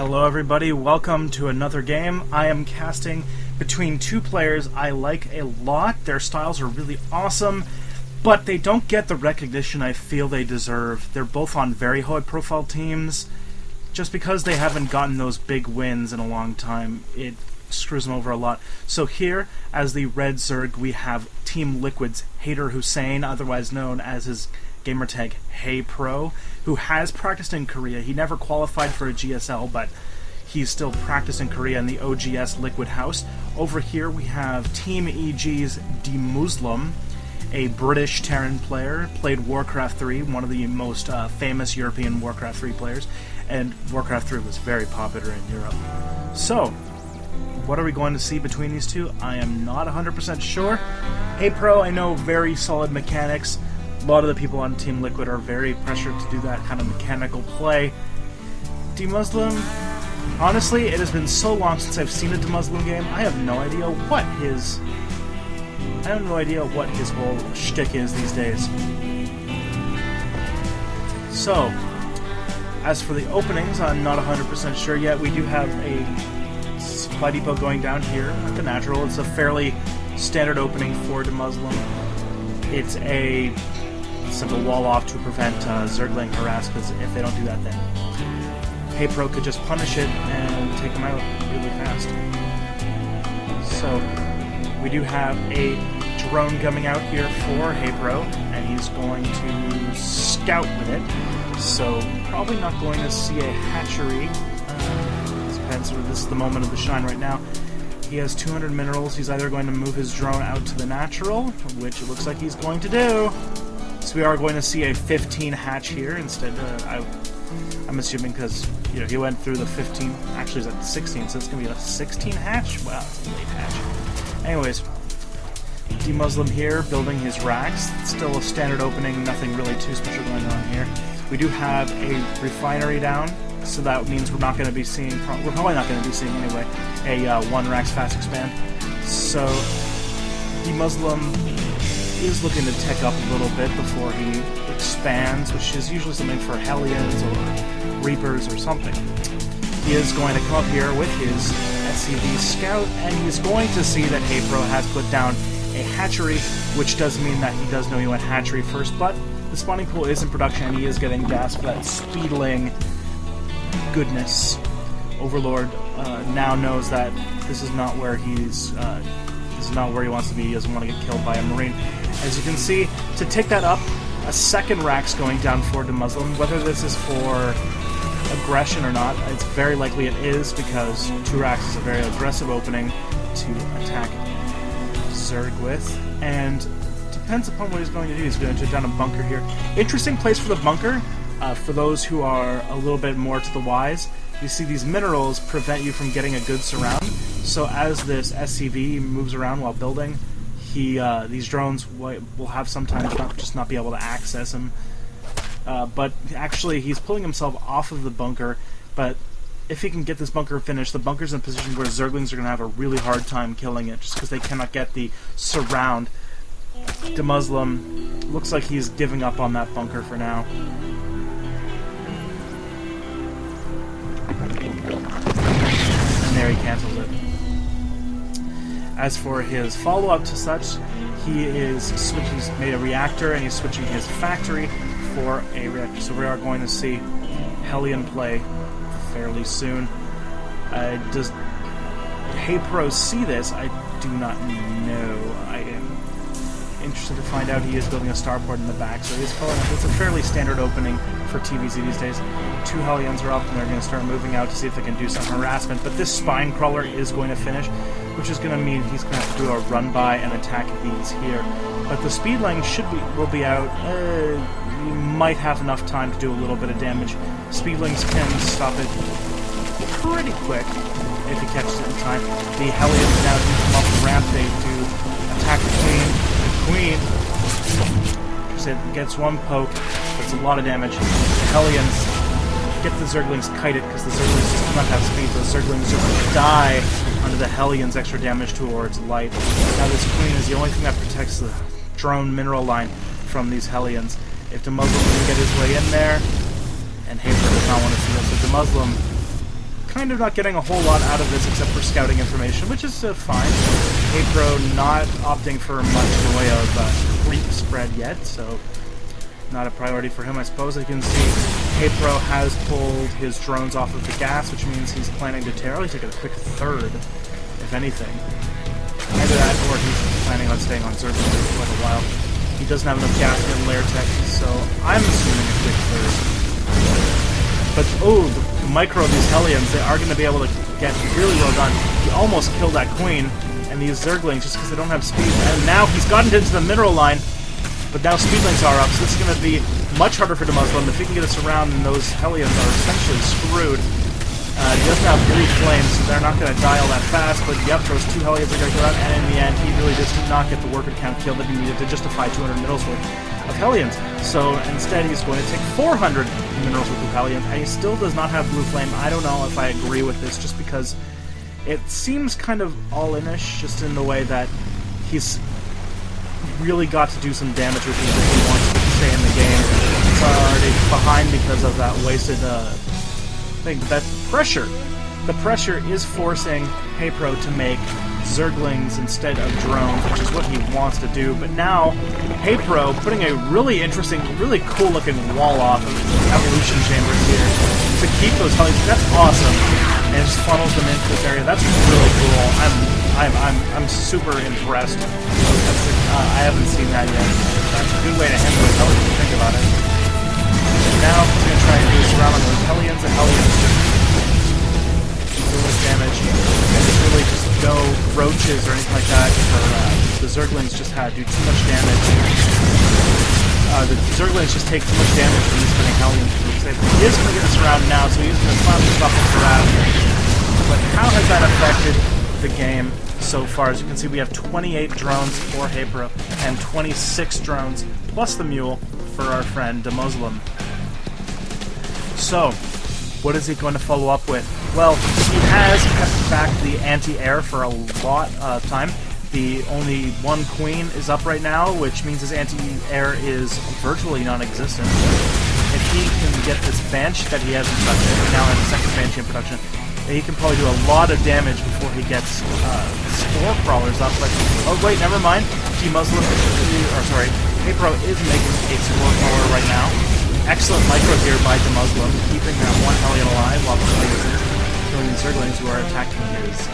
Hello everybody, welcome to another game. I am casting between two players I like a lot. Their styles are really awesome, but they don't get the recognition I feel they deserve. They're both on very high profile teams. Just because they haven't gotten those big wins in a long time, it screws them over a lot. So here, as the Red Zerg, we have Team Liquid's Haider Hussein, otherwise known as his gamertag haypro, who has practiced in Korea. He never qualified for a GSL, but he's still practiced in Korea in the OGS Liquid House. Over here we have Team EG's EGDeMuslim, a British Terran player, played Warcraft 3, one of the most famous European Warcraft 3 players, and Warcraft 3 was very popular in Europe. So, what are we going to see between these two? I am not 100% sure. haypro, I know, very solid mechanics. A lot of the people on Team Liquid are very pressured to do that kind of mechanical play. EGDeMuslim, honestly, it has been so long since I've seen a EGDeMuslim game, I have no idea what his whole shtick is these days. So, as for the openings, I'm not 100% sure yet. We do have a supply depot going down here at the natural. It's a fairly standard opening for EGDeMuslim. It's a simple wall off to prevent Zergling harass, because if they don't do that, then haypro could just punish it and take them out really fast. So we do have a drone coming out here for haypro, and he's going to scout with it. So probably not going to see a hatchery. Depends. This is the moment of the shine right now. He has 200 minerals. He's either going to move his drone out to the natural, which it looks like he's going to do. So we are going to see a 15 hatch here instead. I'm assuming because he went through the 15. Actually, he's at 16, so it's going to be a 16 hatch. Wow, it's a late hatch. Anyways, EGDeMuslim here building his racks. Still a standard opening. Nothing really too special going on here. We do have a refinery down, so that means we're not going to be seeing. We're probably not going to be seeing anyway a one racks fast expand. So EGDeMuslim is looking to tech up a little bit before he expands, which is usually something for Hellions or Reapers or something. He is going to come up here with his SCV Scout, and he's going to see that haypro has put down a hatchery, which does mean that he does know he went hatchery first, but the spawning pool is in production, and he is getting gas for that speedling goodness. Overlord now knows that this is not where he's. This is not where he wants to be. He doesn't want to get killed by a Marine. As you can see, to take that up, a second rack's going down for EGDeMuslim. Whether this is for aggression or not, it's very likely it is, because 2 racks is a very aggressive opening to attack Zerg with, and depends upon what he's going to do. He's going to take down a bunker here. Interesting place for the bunker. For those who are a little bit more to the wise, you see these minerals prevent you from getting a good surround. So as this SCV moves around while building, these drones will have sometimes not be able to access him. But actually, he's pulling himself off of the bunker. But if he can get this bunker finished, the bunker's in a position where Zerglings are going to have a really hard time killing it, just because they cannot get the surround. EGDeMuslim looks like he's giving up on that bunker for now. And there he cancels it. As for his follow-up to such, he's made a reactor, and he's switching his factory for a reactor. So we are going to see Hellion play fairly soon. Does haypro see this? I do not know. I am interested to find out. He is building a starport in the back, so he's following up. It's a fairly standard opening for TVZ these days. 2 Hellions are up, and they're going to start moving out to see if they can do some harassment. But this spine crawler is going to finish, which is going to mean he's going to have to do a run by and attack these here. But the speedling will be out. You might have enough time to do a little bit of damage. Speedlings can stop it pretty quick if he catches it in time. The Hellions now do come up the ramp. They do attack the Queen. It gets one poke. That's a lot of damage. The Hellions get the Zerglings kited, because the Zerglings just do not have speed. The Zerglings just die under the Hellions' extra damage towards light. Now this Queen is the only thing that protects the drone mineral line from these Hellions. If EGDeMuslim can get his way in there, and haypro does not want to see that, so EGDeMuslim kind of not getting a whole lot out of this except for scouting information, which is fine. haypro not opting for much in the way of creep spread yet, so not a priority for him, I suppose. As you can see, haypro has pulled his drones off of the gas, which means he's planning to tear. He's taking a quick third, if anything. Either that, or he's planning on staying on Zerglings for quite a while. He doesn't have enough gas in lair tech, so I'm assuming a quick third. But, oh, the micro of these Hellions, they are going to be able to get really well done. He almost killed that queen, and these Zerglings, just because they don't have speed. And now he's gotten into the mineral line, but now speedlings are up, so this is going to be much harder for EGDeMuslim. If he can get us around, then those Hellions are essentially screwed. He doesn't have blue flames, so they're not going to die all that fast, but yep, those two Hellions are going to go out, and in the end, he really just did not get the worker count kill that he needed to justify 200 minerals worth of Hellions. So instead, he's going to take 400 minerals worth of Hellions, and he still does not have blue flame. I don't know if I agree with this, just because it seems kind of all-in-ish, just in the way that he's really got to do some damage with these if he wants to stay in the game. He's already behind because of that wasted thing. But that pressure, the pressure is forcing haypro to make Zerglings instead of drones, which is what he wants to do. But now, haypro putting a really interesting, really cool-looking wall off of evolution chambers here to keep those Hellions. That's awesome, and it just funnels them into this area. That's really cool. I'm super impressed. I haven't seen that yet. That's a good way to handle those Hellions if you think about it. Now he's going to try and do this around on those Hellions. The Hellions just do this damage, and there's really just no roaches or anything like that. The Zerglings just do too much damage. The Zerglings just take too much damage from these spinning Hellions. He is going to get this around now, so he's going to finally stop it for that. But how has that affected the game so far? As you can see, we have 28 drones for haypro and 26 drones plus the mule for our friend EGDeMuslim. So, what is he going to follow up with? Well, he has kept back the anti-air for a lot of time. The only one queen is up right now, which means his anti-air is virtually non-existent. If he can get this Banshee that he has in production, he now has a second Banshee in production, he can probably do a lot of damage before he gets Spore Crawlers up. But, oh wait, never mind. haypro is making a Spore Crawler right now. Excellent micro here by EGDeMuslim, keeping that one Hellion alive while killing the Zerglings who are attacking his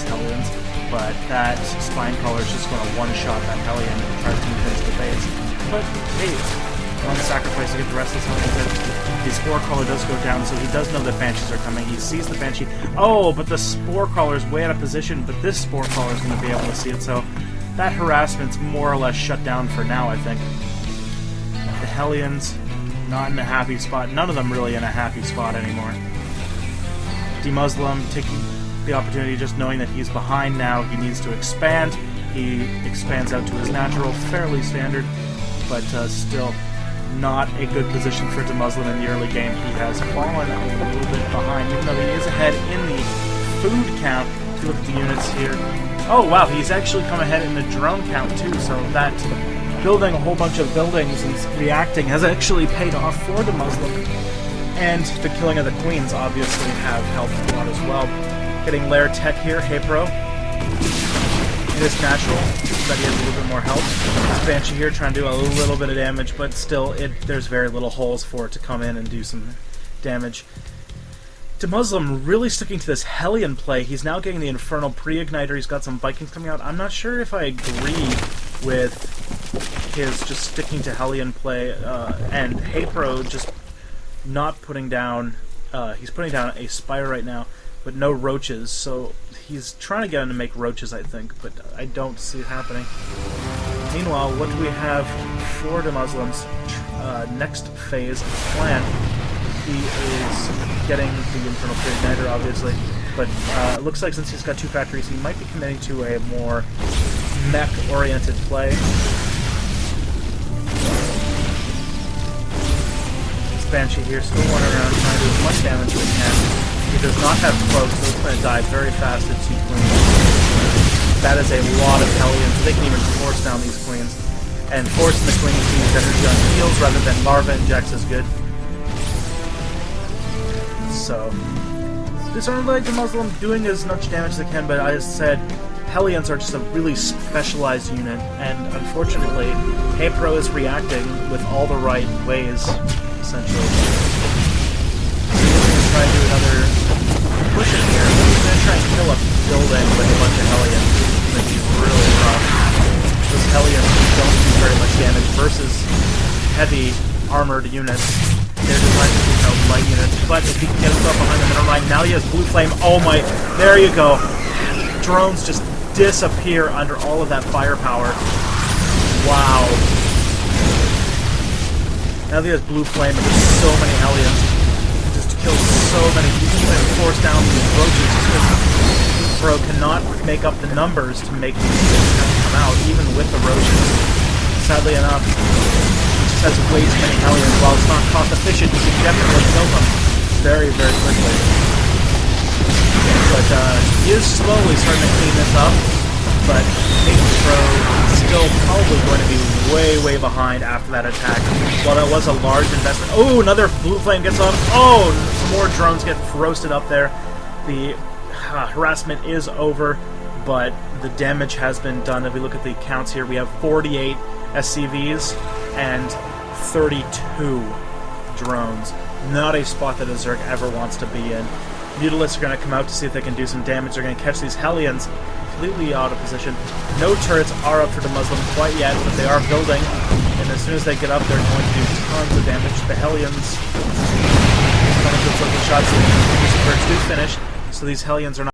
Hellions. But that Spine Crawler is just going to one-shot that Hellion and tries to move into the base. But hey, one sacrifice to get the rest of this Hellion in. The Spore Crawler does go down, so he does know that Banshees are coming. He sees the Banshee. Oh, but the Spore Crawler is way out of position, but this Spore Crawler is going to be able to see it, so that harassment's more or less shut down for now, I think. The Hellions not in a happy spot. None of them really in a happy spot anymore. EGDeMuslim taking the opportunity, just knowing that he's behind now. He needs to expand. He expands out to his natural, fairly standard, but still not a good position for EGDeMuslim in the early game. He has fallen a little bit behind, even though he is ahead in the food count. If you look at the units here. Oh wow, he's actually come ahead in the drone count too, so that building a whole bunch of buildings and reacting has actually paid off for EGDeMuslim. And the killing of the queens obviously have helped a lot as well. Getting lair tech here, haypro. It is natural that he has a little bit more health. This Banshee here trying to do a little bit of damage, but still, there's very little holes for it to come in and do some damage. EGDeMuslim really sticking to this Hellion play. He's now getting the Infernal Pre-Igniter. He's got some Vikings coming out. I'm not sure if I agree with his just sticking to Hellion play, and haypro just not putting down... he's putting down a Spire right now, but no roaches, so he's trying to get him to make roaches, I think, but I don't see it happening. Meanwhile, what do we have for EGDeMuslim's next phase of the plan? He is getting the Infernal Pre-Igniter, obviously, but it looks like since he's got two factories, he might be committing to a more mech-oriented play. This Banshee here still running around trying to do as much damage as he can. He does not have cloaks, so it's going to die very fast at 2 queens. That is a lot of Hellions. They can even force down these queens. And forcing the queens to use energy on heals rather than larva injects is good. So, These aren't like the Muslim doing as much damage as they can, but I said Hellions are just a really specialized unit, and unfortunately, haypro is reacting with all the right ways, essentially. He's going to try to do another push in here. He's going to try and kill a building with a bunch of Hellions. It's going to be really rough. Those Hellions don't do very much damage versus heavy armored units. They're designed to be light units, but if he can get himself behind the middle line, now he has blue flame. Oh my, there you go. Drones just disappear under all of that firepower. Wow. Now he has blue flame and there's so many Hellions. Just kills so many. You can even force down these roaches just because Pro cannot make up the numbers to make these things come out, even with the roaches. Sadly enough, has way too many Hellions. While it's not cost efficient, you can definitely kill them very, very quickly. But he is slowly starting to clean this up, but haypro is still probably going to be way, way behind after that attack. While that was a large investment. Oh, another blue flame gets off. Oh, some more drones get roasted up there. The harassment is over, but the damage has been done. If we look at the counts here, we have 48 SCVs and 32 drones. Not a spot that a Zerg ever wants to be in. Mutalisks are going to come out to see if they can do some damage. They're going to catch these Hellions completely out of position. No turrets are up for the Muslim quite yet, but they are building. And as soon as they get up, they're going to do tons of damage. The Hellions, some of the shots that do finish, so these Hellions are not